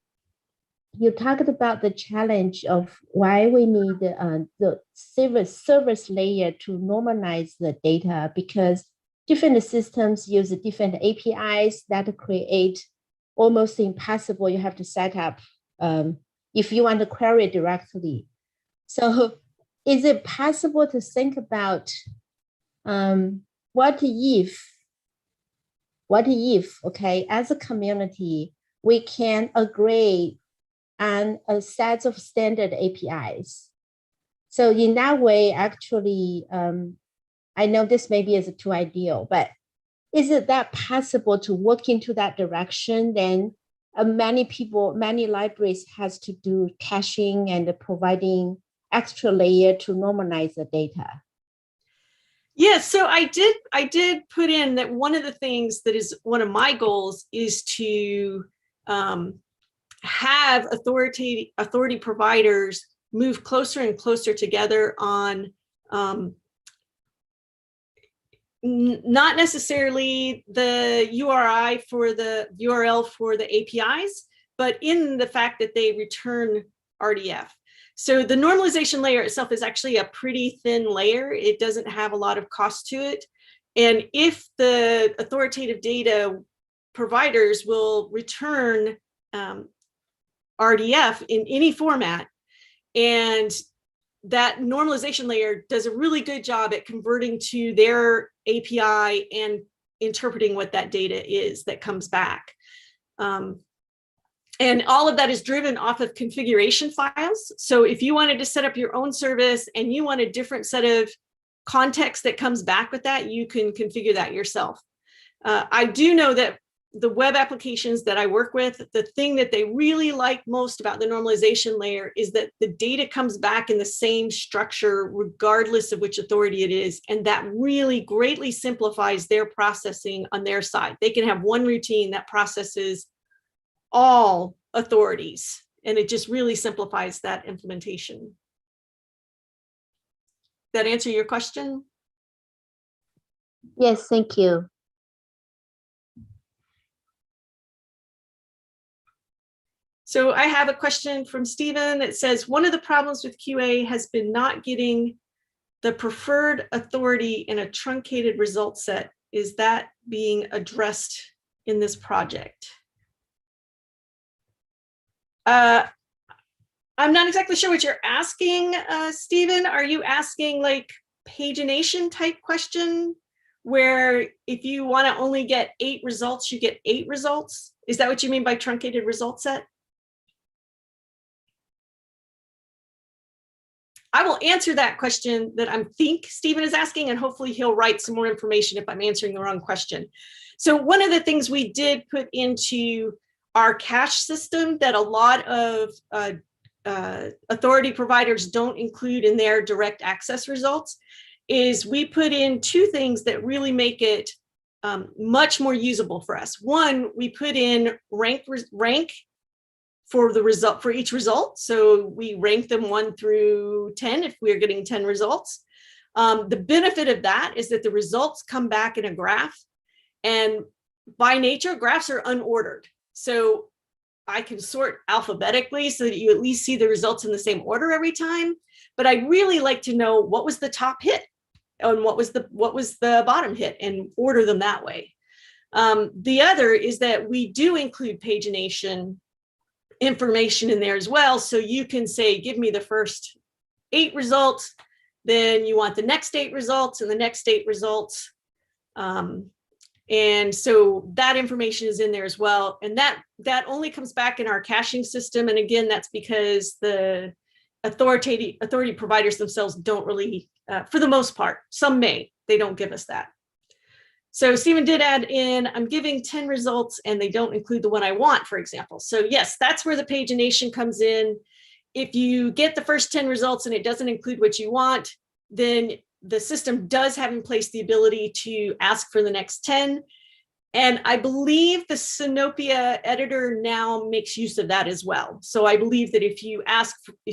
You talked about the challenge of why we need the service layer to normalize the data, because different systems use different APIs that create almost impossible. You have to set up if you want to query directly. So is it possible to think about what if, okay, as a community, we can agree on a set of standard APIs? So in that way, actually, I know this maybe is too ideal, but is it that possible to work into that direction? Then many libraries has to do caching and providing extra layer to normalize the data. Yeah, so I did put in that one of the things that is one of my goals is to have authority providers move closer and closer together on not necessarily the URI for the URL for the APIs, but in the fact that they return RDF. So the normalization layer itself is actually a pretty thin layer. It doesn't have a lot of cost to it. And if the authoritative data providers will return RDF in any format, and that normalization layer does a really good job at converting to their API and interpreting what that data is that comes back. And all of that is driven off of configuration files. So if you wanted to set up your own service and you want a different set of context that comes back with that, you can configure that yourself. I do know that the web applications that I work with, the thing that they really like most about the normalization layer is that the data comes back in the same structure, regardless of which authority it is. And that really greatly simplifies their processing on their side. They can have one routine that processes all authorities, and it just really simplifies that implementation. That answer your question? Yes, thank you. So I have a question from Stephen that says, one of the problems with QA has been not getting the preferred authority in a truncated result set. Is that being addressed in this project? I'm not exactly sure what you're asking, Stephen. Are you asking like pagination type question, where if you want to only get 8 results, you get 8 results? Is that what you mean by truncated result set? I will answer that question that I think Stephen is asking, and hopefully he'll write some more information if I'm answering the wrong question. So one of the things we did put into our cache system that a lot of authority providers don't include in their direct access results is we put in 2 things that really make it much more usable for us. One, we put in rank for the result for each result. So we rank them 1 through 10 if we're getting 10 results. The benefit of that is that the results come back in a graph, and by nature, graphs are unordered. So I can sort alphabetically so that you at least see the results in the same order every time. But I'd really like to know what was the top hit and what was the bottom hit, and order them that way. The other is that we do include pagination information in there as well. So you can say, give me the first 8 results, then you want the next 8 results and the next 8 results. And so that information is in there as well. And that only comes back in our caching system. And again, that's because the authority providers themselves don't really, for the most part, some may, they don't give us that. So Stephen did add in, I'm giving 10 results and they don't include the one I want, for example. So yes, that's where the pagination comes in. If you get the first 10 results and it doesn't include what you want, then the system does have in place the ability to ask for the next 10. And I believe the Sinopia editor now makes use of that as well. So I believe that if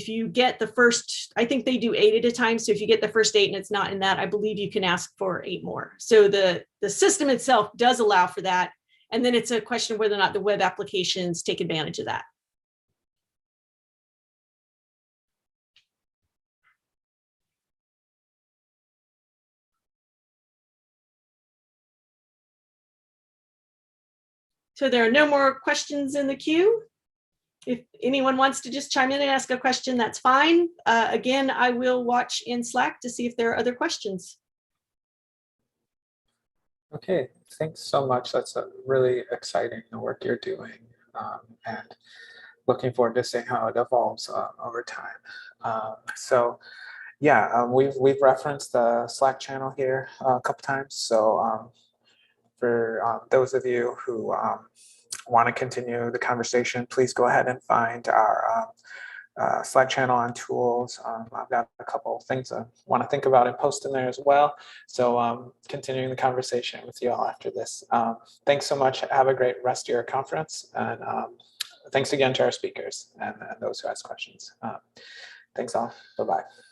you get the first, I think they do 8 at a time. So if you get the first 8 and it's not in that, I believe you can ask for 8 more. So the system itself does allow for that. And then it's a question of whether or not the web applications take advantage of that. So there are no more questions in the queue. If anyone wants to just chime in and ask a question, that's fine. Again, I will watch in Slack to see if there are other questions. Okay, thanks so much. That's really exciting, the work you're doing, and looking forward to seeing how it evolves over time. So yeah, we've referenced the Slack channel here a couple times. So for those of you who want to continue the conversation, please go ahead and find our Slack channel on tools. I've got a couple of things I want to think about and post in there as well. So continuing the conversation with you all after this. Thanks so much. Have a great rest of your conference. And thanks again to our speakers and those who asked questions. Thanks all. Bye-bye.